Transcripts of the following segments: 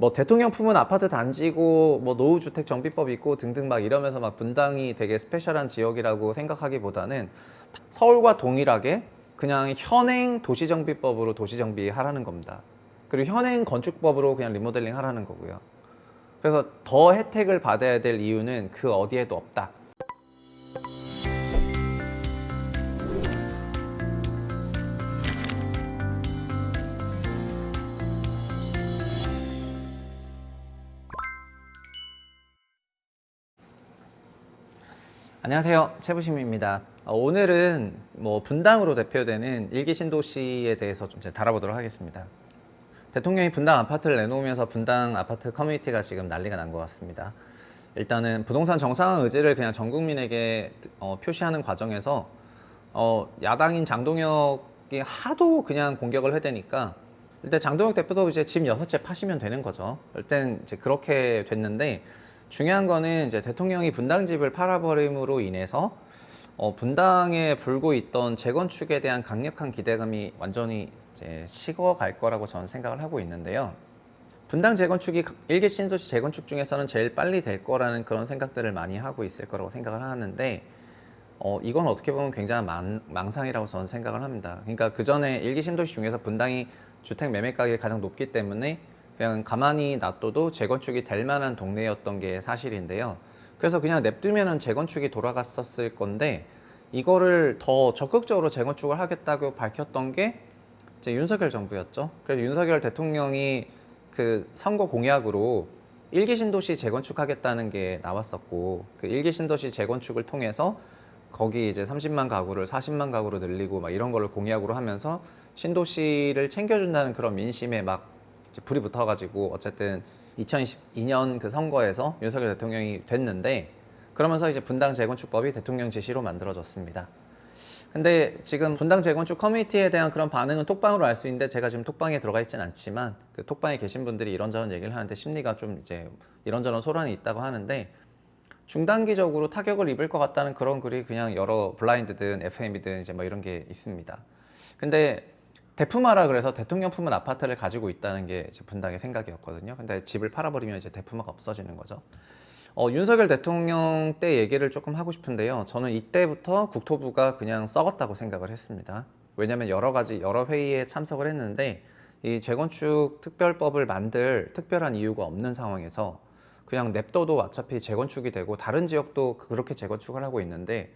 뭐 대통령 품은 아파트 단지고 뭐 노후주택 정비법 있고 등등 막 이러면서 막 분당이 되게 스페셜한 지역이라고 생각하기보다는 서울과 동일하게 그냥 현행 도시정비법으로 도시정비하라는 겁니다. 그리고 현행 건축법으로 그냥 리모델링 하라는 거고요. 그래서 더 혜택을 받아야 될 이유는 그 어디에도 없다. 안녕하세요, 최부심입니다. 오늘은 뭐 분당으로 대표되는 일기 신도시에 대해서 좀 다뤄보도록 하겠습니다. 대통령이 분당 아파트를 내놓으면서 분당 아파트 커뮤니티가 지금 난리가 난 것 같습니다. 일단은 부동산 정상화 의지를 그냥 전 국민에게 표시하는 과정에서 야당인 장동혁이 하도 그냥 공격을 해대니까 일단 장동혁 대표도 이제 집 6채 파시면 되는 거죠. 일단 이제 그렇게 됐는데 중요한 거는 이제 대통령이 분당집을 팔아버림으로 인해서 분당에 불고 있던 재건축에 대한 강력한 기대감이 완전히 이제 식어갈 거라고 저는 생각을 하고 있는데요. 분당 재건축이 일개 신도시 재건축 중에서는 제일 빨리 될 거라는 그런 생각들을 많이 하고 있을 거라고 생각을 하는데 이건 어떻게 보면 굉장히 망상이라고 저는 생각을 합니다. 그러니까 그 전에 일기 신도시 중에서 분당이 주택 매매 가격이 가장 높기 때문에 그냥 가만히 놔둬도 재건축이 될 만한 동네였던 게 사실인데요. 그래서 그냥 냅두면은 재건축이 돌아갔었을 건데 이거를 더 적극적으로 재건축을 하겠다고 밝혔던 게 이제 윤석열 정부였죠. 그래서 윤석열 대통령이 그 선거 공약으로 일기 신도시 재건축하겠다는 게 나왔었고 그 일기 신도시 재건축을 통해서 거기 이제 30만 가구를 40만 가구로 늘리고 막 이런 거를 공약으로 하면서 신도시를 챙겨준다는 그런 민심에 막 불이 붙어가지고 어쨌든 2022년 그 선거에서 윤석열 대통령이 됐는데 그러면서 이제 분당 재건축법이 대통령 지시로 만들어졌습니다. 근데 지금 분당 재건축 커뮤니티에 대한 그런 반응은 톡방으로 알 수 있는데 제가 지금 톡방에 들어가 있진 않지만 그 톡방에 계신 분들이 이런저런 얘기를 하는데 심리가 좀 이제 이런저런 소란이 있다고 하는데 중단기적으로 타격을 입을 것 같다는 그런 글이 그냥 여러 블라인드든 FM이든 이제 뭐 이런 게 있습니다. 근데 대품하라 그래서 대통령 품은 아파트를 가지고 있다는 게 이제 분당의 생각이었거든요. 근데 집을 팔아버리면 이제 대품화가 없어지는 거죠. 윤석열 대통령 때 얘기를 조금 하고 싶은데요. 저는 이때부터 국토부가 그냥 썩었다고 생각을 했습니다. 왜냐하면 여러 회의에 참석을 했는데 이 재건축 특별법을 만들 특별한 이유가 없는 상황에서 그냥 냅둬도 어차피 재건축이 되고 다른 지역도 그렇게 재건축을 하고 있는데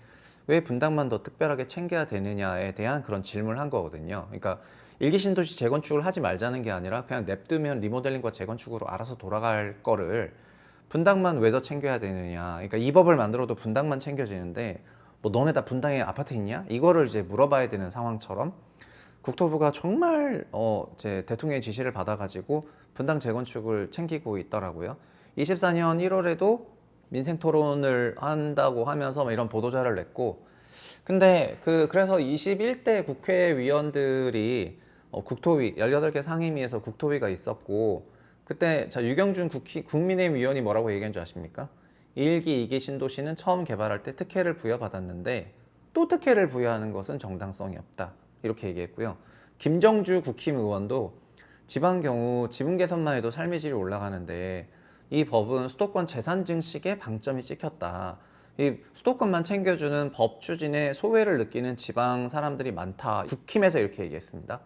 왜 분당만 더 특별하게 챙겨야 되느냐에 대한 그런 질문을 한 거거든요. 그러니까 일기 신도시 재건축을 하지 말자는 게 아니라 그냥 냅두면 리모델링과 재건축으로 알아서 돌아갈 거를 분당만 왜 더 챙겨야 되느냐. 그러니까 이 법을 만들어도 분당만 챙겨지는데 뭐 너네 다 분당에 아파트 있냐? 이거를 이제 물어봐야 되는 상황처럼 국토부가 정말 이제 대통령의 지시를 받아가지고 분당 재건축을 챙기고 있더라고요. 24년 1월에도 민생 토론을 한다고 하면서 이런 보도자를 냈고 근데 그래서 21대 국회의원들이 국토위 18개 상임위에서 국토위가 있었고 그때 유경준 국민의힘 의원이 뭐라고 얘기한 줄 아십니까? 1기, 2기 신도시는 처음 개발할 때 특혜를 부여받았는데 또 특혜를 부여하는 것은 정당성이 없다. 이렇게 얘기했고요. 김정주 국힘 의원도 지방 경우 지분 개선만 해도 삶의 질이 올라가는데 이 법은 수도권 재산 증식에 방점이 찍혔다. 이 수도권만 챙겨주는 법 추진에 소외를 느끼는 지방 사람들이 많다. 국힘에서 이렇게 얘기했습니다.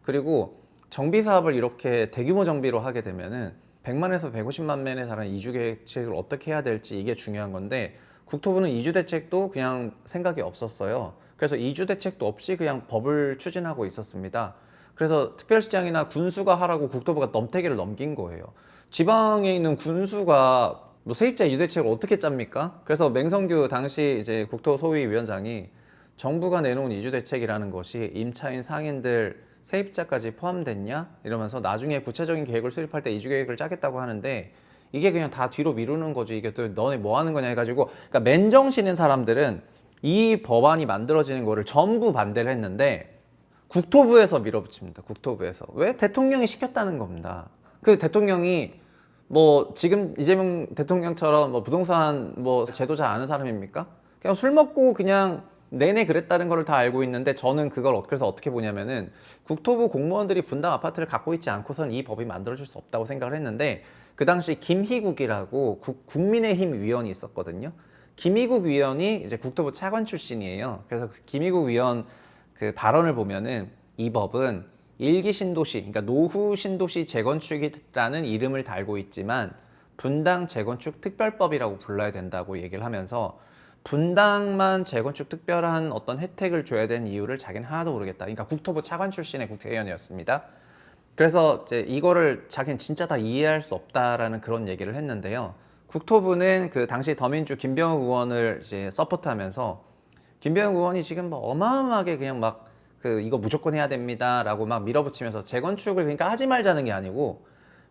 그리고 정비 사업을 이렇게 대규모 정비로 하게 되면은 100만에서 150만 명에 달하는 이주 대책을 어떻게 해야 될지 이게 중요한 건데 국토부는 이주 대책도 그냥 생각이 없었어요. 그래서 이주 대책도 없이 그냥 법을 추진하고 있었습니다. 그래서 특별시장이나 군수가 하라고 국토부가 넘태기를 넘긴 거예요. 지방에 있는 군수가 뭐 세입자 이주 대책을 어떻게 짭니까? 그래서 맹성규 당시 이제 국토소위위원장이 정부가 내놓은 이주 대책이라는 것이 임차인 상인들 세입자까지 포함됐냐? 이러면서 나중에 구체적인 계획을 수립할 때 이주 계획을 짜겠다고 하는데 이게 그냥 다 뒤로 미루는 거지. 이게 또 너네 뭐 하는 거냐 해가지고 그러니까 맨정신인 사람들은 이 법안이 만들어지는 거를 전부 반대를 했는데 국토부에서 밀어붙입니다. 국토부에서. 왜? 대통령이 시켰다는 겁니다. 그 대통령이 뭐 지금 이재명 대통령처럼 뭐 부동산 뭐 제도 잘 아는 사람입니까? 그냥 술 먹고 그냥 내내 그랬다는 걸 다 알고 있는데 저는 그걸 그래서 어떻게 보냐면은 국토부 공무원들이 분당 아파트를 갖고 있지 않고선 이 법이 만들어질 수 없다고 생각을 했는데 그 당시 김희국이라고 국민의힘 위원이 있었거든요. 김희국 위원이 이제 국토부 차관 출신이에요. 그래서 그 김희국 위원 그 발언을 보면은 이 법은 일기 신도시, 그러니까 노후 신도시 재건축이라는 이름을 달고 있지만 분당 재건축 특별법이라고 불러야 된다고 얘기를 하면서 분당만 재건축 특별한 어떤 혜택을 줘야 되는 이유를 자기는 하나도 모르겠다. 그러니까 국토부 차관 출신의 국회의원이었습니다. 그래서 이제 이거를 자기는 진짜 다 이해할 수 없다라는 그런 얘기를 했는데요. 국토부는 그 당시 더민주 김병욱 의원을 이제 서포트하면서 김병욱 의원이 지금 뭐 어마어마하게 그냥 막 그 이거 무조건 해야 됩니다라고 막 밀어붙이면서 재건축을 그러니까 하지 말자는 게 아니고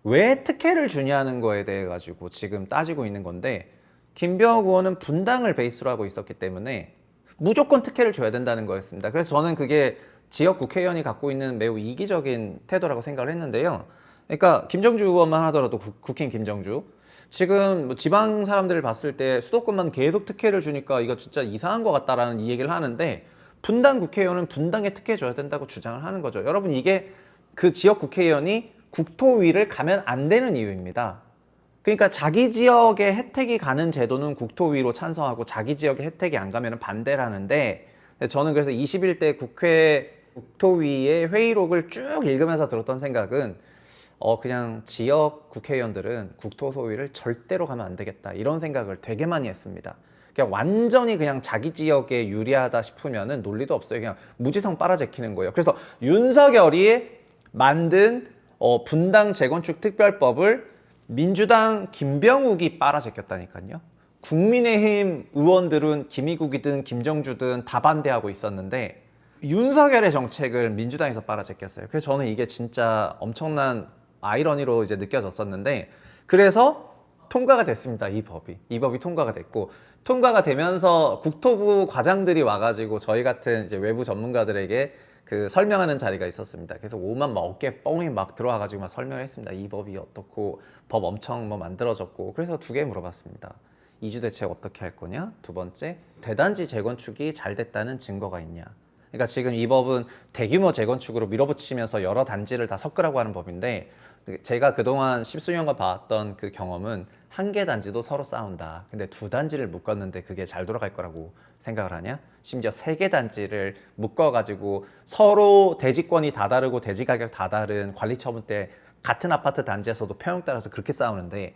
왜 특혜를 주냐는 거에 대해 가지고 지금 따지고 있는 건데 김병욱 의원은 분당을 베이스로 하고 있었기 때문에 무조건 특혜를 줘야 된다는 거였습니다. 그래서 저는 그게 지역 국회의원이 갖고 있는 매우 이기적인 태도라고 생각을 했는데요. 그러니까 김정주 의원만 하더라도 국힘 김정주 지금 뭐 지방 사람들을 봤을 때 수도권만 계속 특혜를 주니까 이거 진짜 이상한 것 같다라는 이 얘기를 하는데 분당 국회의원은 분당에 특혜 줘야 된다고 주장을 하는 거죠. 여러분 이게 그 지역 국회의원이 국토위를 가면 안 되는 이유입니다. 그러니까 자기 지역에 혜택이 가는 제도는 국토위로 찬성하고 자기 지역에 혜택이 안 가면 반대라는데 저는 그래서 21대 국회 국토위의 회의록을 쭉 읽으면서 들었던 생각은 그냥 지역 국회의원들은 국토 소위를 절대로 가면 안 되겠다 이런 생각을 되게 많이 했습니다. 그냥 완전히 그냥 자기 지역에 유리하다 싶으면은 논리도 없어요. 그냥 무지성 빨아제키는 거예요. 그래서 윤석열이 만든 분당 재건축 특별법을 민주당 김병욱이 빨아제꼈다니까요. 국민의힘 의원들은 김희국이든 김정주든 다 반대하고 있었는데 윤석열의 정책을 민주당에서 빨아제꼈어요. 그래서 저는 이게 진짜 엄청난 아이러니로 이제 느껴졌었는데 그래서 통과가 됐습니다. 이 법이 통과가 됐고 통과가 되면서 국토부 과장들이 와가지고 저희 같은 이제 외부 전문가들에게 그 설명하는 자리가 있었습니다. 그래서 오만 막 어깨 뻥이 막 들어와가지고 막 설명을 했습니다. 이 법이 어떻고 법 엄청 뭐 만들어졌고 그래서 두 개 물어봤습니다. 이주 대책 어떻게 할 거냐? 두 번째 대단지 재건축이 잘 됐다는 증거가 있냐? 그러니까 지금 이 법은 대규모 재건축으로 밀어붙이면서 여러 단지를 다 섞으라고 하는 법인데 제가 그동안 십수년간 봐왔던 그 경험은 한 개 단지도 서로 싸운다. 근데 두 단지를 묶었는데 그게 잘 돌아갈 거라고 생각을 하냐? 심지어 세 개 단지를 묶어가지고 서로 대지권이 다 다르고 대지 가격 다 다른 관리 처분 때 같은 아파트 단지에서도 평형 따라서 그렇게 싸우는데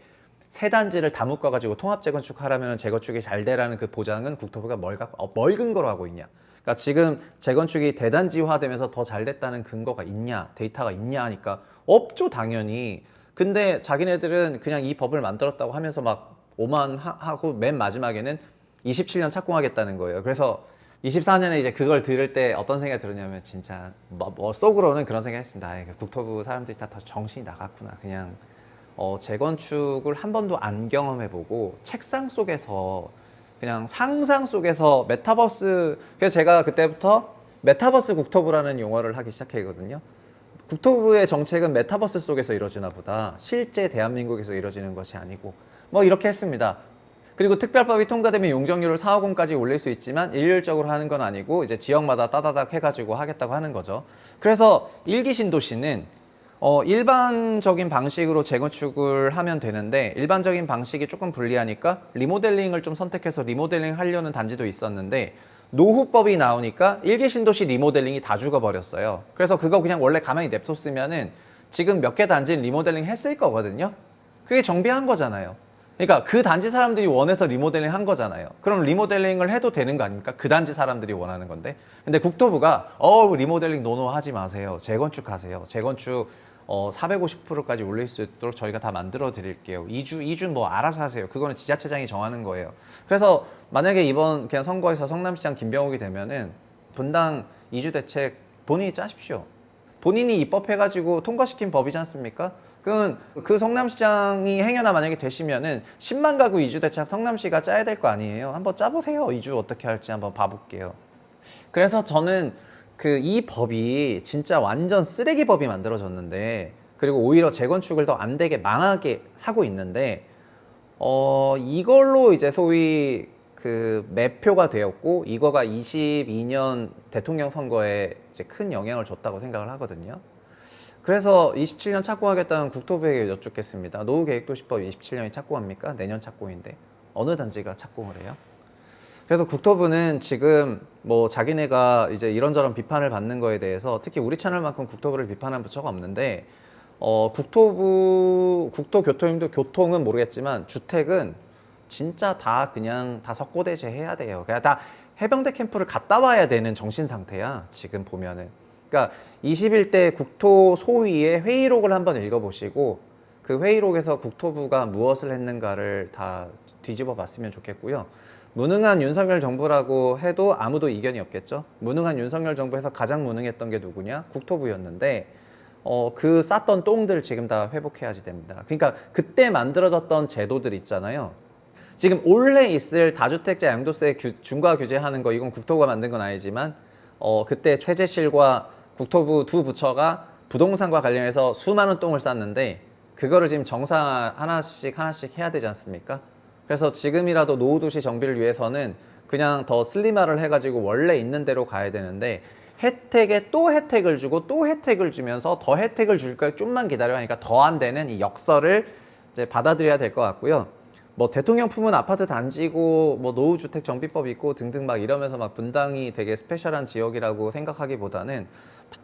세 단지를 다 묶어가지고 통합 재건축하려면 재건축이 잘 되라는 그 보장은 국토부가 뭘 근거로 하고 있냐? 그러니까 지금 재건축이 대단지화되면서 더 잘 됐다는 근거가 있냐, 데이터가 있냐 하니까 없죠, 당연히. 근데 자기네들은 그냥 이 법을 만들었다고 하면서 막 오만하고 맨 마지막에는 27년 착공하겠다는 거예요. 그래서 24년에 이제 그걸 들을 때 어떤 생각이 들었냐면 진짜 뭐 속으로는 그런 생각 했습니다. 국토부 사람들이 다 정신이 나갔구나. 그냥 재건축을 한 번도 안 경험해보고 책상 속에서 그냥 상상 속에서 메타버스 그래서 제가 그때부터 메타버스 국토부라는 용어를 하기 시작했거든요. 국토부의 정책은 메타버스 속에서 이루어지나 보다. 실제 대한민국에서 이루어지는 것이 아니고 뭐 이렇게 했습니다. 그리고 특별법이 통과되면 용적률을 450까지 올릴 수 있지만 일률적으로 하는 건 아니고 이제 지역마다 따다닥 해가지고 하겠다고 하는 거죠. 그래서 일기 신도시는 일반적인 방식으로 재건축을 하면 되는데 일반적인 방식이 조금 불리하니까 리모델링을 좀 선택해서 리모델링 하려는 단지도 있었는데 노후법이 나오니까 일기 신도시 리모델링이 다 죽어버렸어요. 그래서 그거 그냥 원래 가만히 냅뒀으면은 지금 몇 개 단지는 리모델링 했을 거거든요. 그게 정비한 거잖아요. 그러니까 그 단지 사람들이 원해서 리모델링 한 거잖아요. 그럼 리모델링을 해도 되는 거 아닙니까? 그 단지 사람들이 원하는 건데. 근데 국토부가 리모델링 노노 하지 마세요. 재건축 하세요. 재건축 450%까지 올릴 수 있도록 저희가 다 만들어 드릴게요. 이주 뭐 알아서 하세요. 그거는 지자체장이 정하는 거예요. 그래서 만약에 이번 그냥 선거에서 성남시장 김병욱이 되면은 분당 이주 대책 본인이 짜십시오. 본인이 입법해가지고 통과시킨 법이지 않습니까? 그 성남시장이 행여나 만약에 되시면은 10만 가구 이주 대책 성남시가 짜야 될 거 아니에요. 한번 짜보세요. 이주 어떻게 할지 한번 봐볼게요. 그래서 저는 이 법이 진짜 완전 쓰레기 법이 만들어졌는데 그리고 오히려 재건축을 더 안 되게 망하게 하고 있는데 이걸로 이제 소위 그 매표가 되었고 이거가 22년 대통령 선거에 이제 큰 영향을 줬다고 생각을 하거든요. 그래서 27년 착공하겠다는 국토부에게 여쭙겠습니다. 노후계획도시법 27년이 착공합니까? 내년 착공인데 어느 단지가 착공을 해요? 그래서 국토부는 지금 뭐 자기네가 이제 이런저런 비판을 받는 거에 대해서 특히 우리 채널만큼 국토부를 비판한 부처가 없는데 국토교통도 교통은 모르겠지만 주택은 진짜 다 그냥 다 석고대죄 해야 돼요. 그냥 다 해병대 캠프를 갔다 와야 되는 정신 상태야. 지금 보면은. 그러니까 21대 국토 소위의 회의록을 한번 읽어보시고 그 회의록에서 국토부가 무엇을 했는가를 다 뒤집어 봤으면 좋겠고요. 무능한 윤석열 정부라고 해도 아무도 이견이 없겠죠. 무능한 윤석열 정부에서 가장 무능했던 게 누구냐? 국토부였는데 그 쌌던 똥들 지금 다 회복해야지 됩니다. 그러니까 그때 만들어졌던 제도들 있잖아요. 지금 올해 있을 다주택자 양도세 중과 규제하는 거 이건 국토부가 만든 건 아니지만 그때 최재실과 국토부 두 부처가 부동산과 관련해서 수많은 똥을 쌌는데 그거를 지금 정상 하나씩 해야 되지 않습니까? 그래서 지금이라도 노후도시 정비를 위해서는 그냥 더 슬림화를 해가지고 원래 있는 대로 가야 되는데 혜택에 또 혜택을 주고 또 혜택을 주면서 더 혜택을 줄까 좀만 기다려 하니까 더 안 되는 이 역설을 이제 받아들여야 될 것 같고요. 뭐 대통령 품은 아파트 단지고 뭐 노후주택 정비법 있고 등등 막 이러면서 막 분당이 되게 스페셜한 지역이라고 생각하기보다는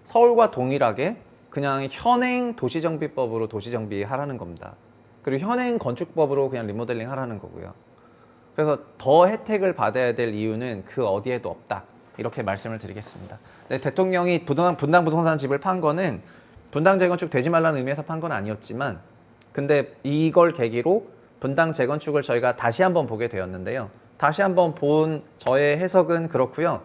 서울과 동일하게 그냥 현행 도시정비법으로 도시정비하라는 겁니다. 그리고 현행 건축법으로 그냥 리모델링 하라는 거고요. 그래서 더 혜택을 받아야 될 이유는 그 어디에도 없다. 이렇게 말씀을 드리겠습니다. 네, 대통령이 분당 부동산 집을 판 거는 분당 재건축 되지 말라는 의미에서 판 건 아니었지만 근데 이걸 계기로 분당 재건축을 저희가 다시 한번 보게 되었는데요. 다시 한번 본 저의 해석은 그렇고요.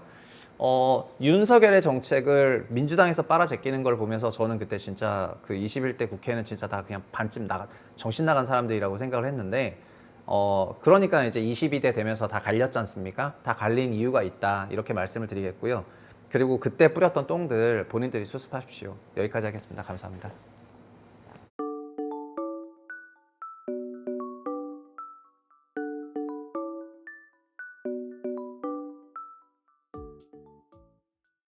윤석열의 정책을 민주당에서 빨아제끼는 걸 보면서 저는 그때 진짜 그 21대 국회는 진짜 다 그냥 반쯤 정신 나간 사람들이라고 생각을 했는데 그러니까 이제 22대 되면서 다 갈렸지 않습니까? 다 갈린 이유가 있다. 이렇게 말씀을 드리겠고요. 그리고 그때 뿌렸던 똥들 본인들이 수습하십시오. 여기까지 하겠습니다. 감사합니다.